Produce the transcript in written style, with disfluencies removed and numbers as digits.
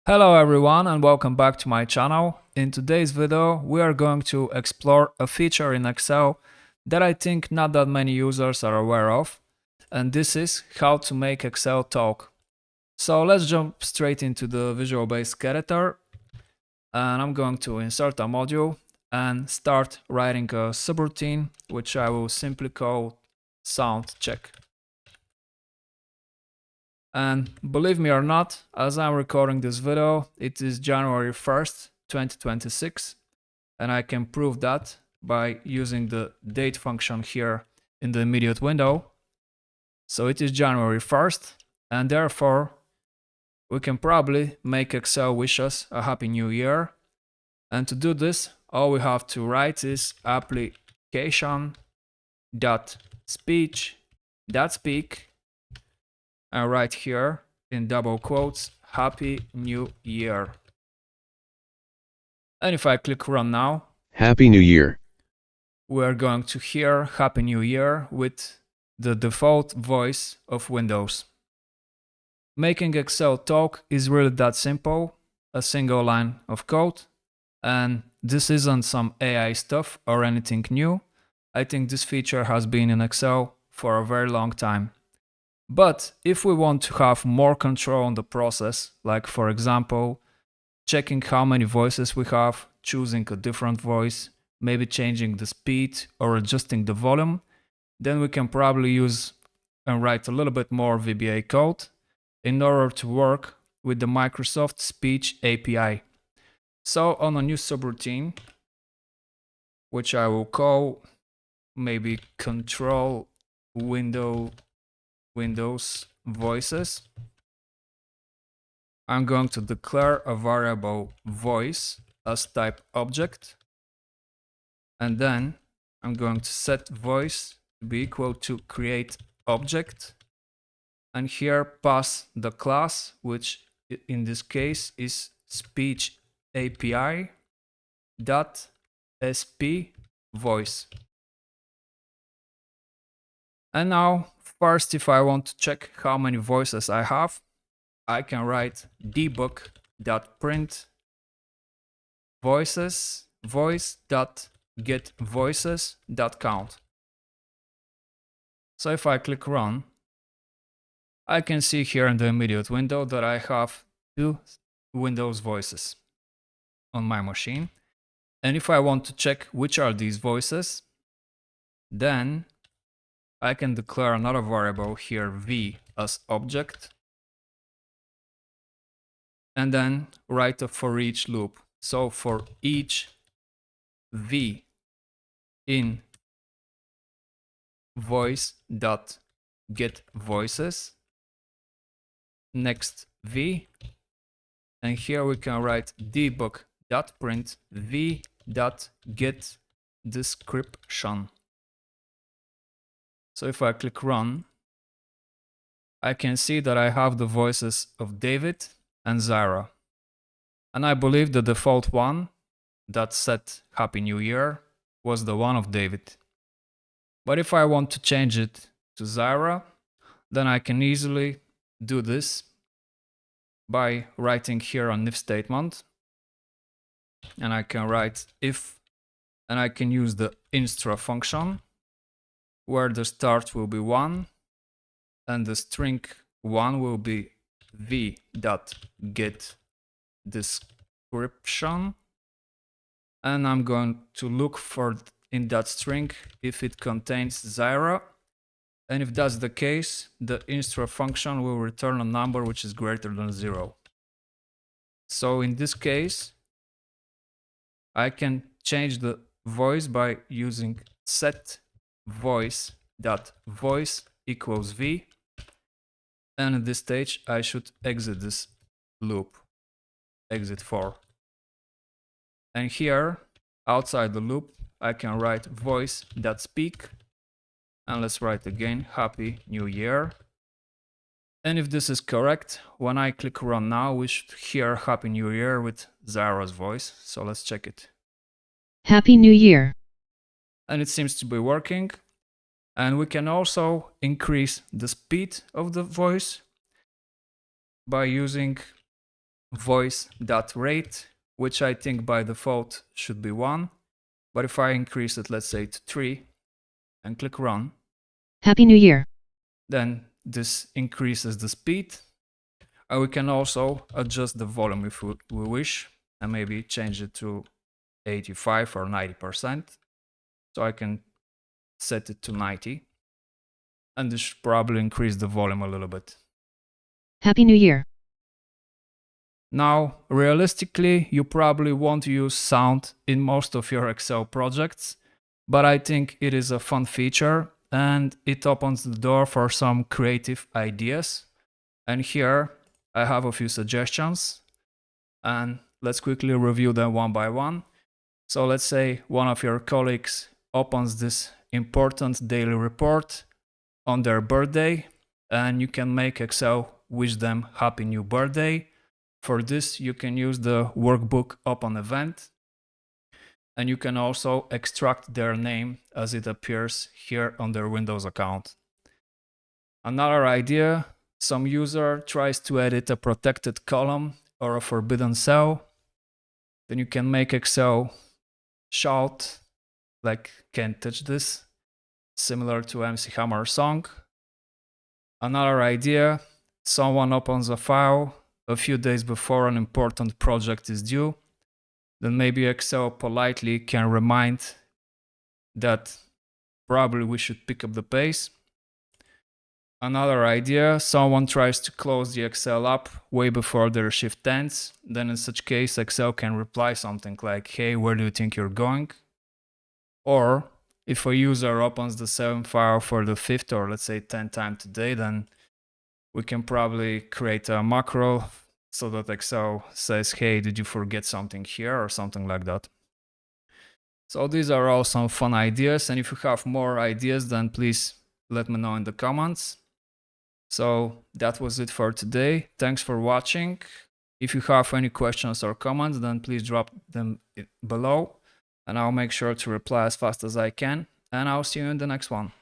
Hello everyone and welcome back to my channel. In today's video we are going to explore a feature in Excel that I think not that many users are aware of, and this is how to make Excel talk. So let's jump straight into the Visual Basic editor, and I'm going to insert a module and start writing a subroutine which I will simply call sound check. And believe me or not, as I'm recording this video, it is January 1st, 2026, and I can prove that by using the date function here in the immediate window. So it is January 1st, and therefore we can probably make Excel wish us a happy new year. And to do this, all we have to write is application.speech.speak, and right here in double quotes, Happy New Year. And if I click run now, Happy New Year. we're going to hear Happy New Year with the default voice of Windows. Making Excel talk is really that simple, a single line of code, and this isn't some AI stuff or anything new. I think this feature has been in Excel for a very long time. But if we want to have more control on the process, like for example, checking how many voices we have, choosing a different voice, maybe changing the speed or adjusting the volume, then we can probably use and write a little bit more VBA code in order to work with the Microsoft Speech API. So on a new subroutine, which I will call maybe control Windows voices, I'm going to declare a variable voice as type object, and then I'm going to set voice to be equal to create object, and here pass the class, which in this case is speech API dot sp voice. And now first, if I want to check how many voices I have, I can write debug.print voice.getVoices.count. So if I click run, I can see here in the immediate window that I have 2 Windows voices on my machine. And if I want to check which are these voices, then I can declare another variable here, v, as object, and then write a for each loop. So for each v in voice.getVoices, next v, and here we can write debug.print v.getDescription. So if I click run, I can see that I have the voices of David and Zara. And I believe the default one that said Happy New Year was the one of David. But if I want to change it to Zara, then I can easily do this by writing here an if statement. And I can write if, and I can use the instra function, where the start will be 1 and the string 1 will be v.getDescription, and I'm going to look for in that string if it contains Zara, and if that's the case, the instra function will return a number which is greater than 0. So in this case, I can change the voice by using set voice.voice equals v, and at this stage I should exit this loop, exit 4. And here outside the loop I can write voice.speak, and let's write again Happy New Year. And if this is correct, when I click run now, we should hear Happy New Year with Zara's voice. So let's check it. Happy New Year. And it seems to be working. And we can also increase the speed of the voice by using voice.rate, which I think by default should be 1. But if I increase it, let's say to 3, and click run, Happy New Year. then this increases the speed. And we can also adjust the volume if we wish, and maybe change it to 85 or 90%. So I can set it to 90. And this should probably increase the volume a little bit. Happy New Year. Now, realistically, you probably won't use sound in most of your Excel projects, but I think it is a fun feature and it opens the door for some creative ideas. And here I have a few suggestions and let's quickly review them one by one. So let's say one of your colleagues opens this important daily report on their birthday, and you can make Excel wish them happy new birthday. For this, you can use the workbook open event, and you can also extract their name as it appears here on their Windows account. Another idea, some user tries to edit a protected column or a forbidden cell. Then you can make Excel shout like can't touch this, similar to MC Hammer song. Another idea, someone opens a file a few days before an important project is due, then maybe Excel politely can remind that probably we should pick up the pace. Another idea, someone tries to close the Excel app way before their shift ends, then in such case Excel can reply something like, hey, where do you think you're going? Or if a user opens the same file for the 5th or let's say 10th time today, then we can probably create a macro so that Excel says, hey, did you forget something here or something like that. So these are all some fun ideas, and if you have more ideas, then please let me know in the comments. So that was it for today. Thanks for watching. If you have any questions or comments, then please drop them below and I'll make sure to reply as fast as I can. And I'll see you in the next one.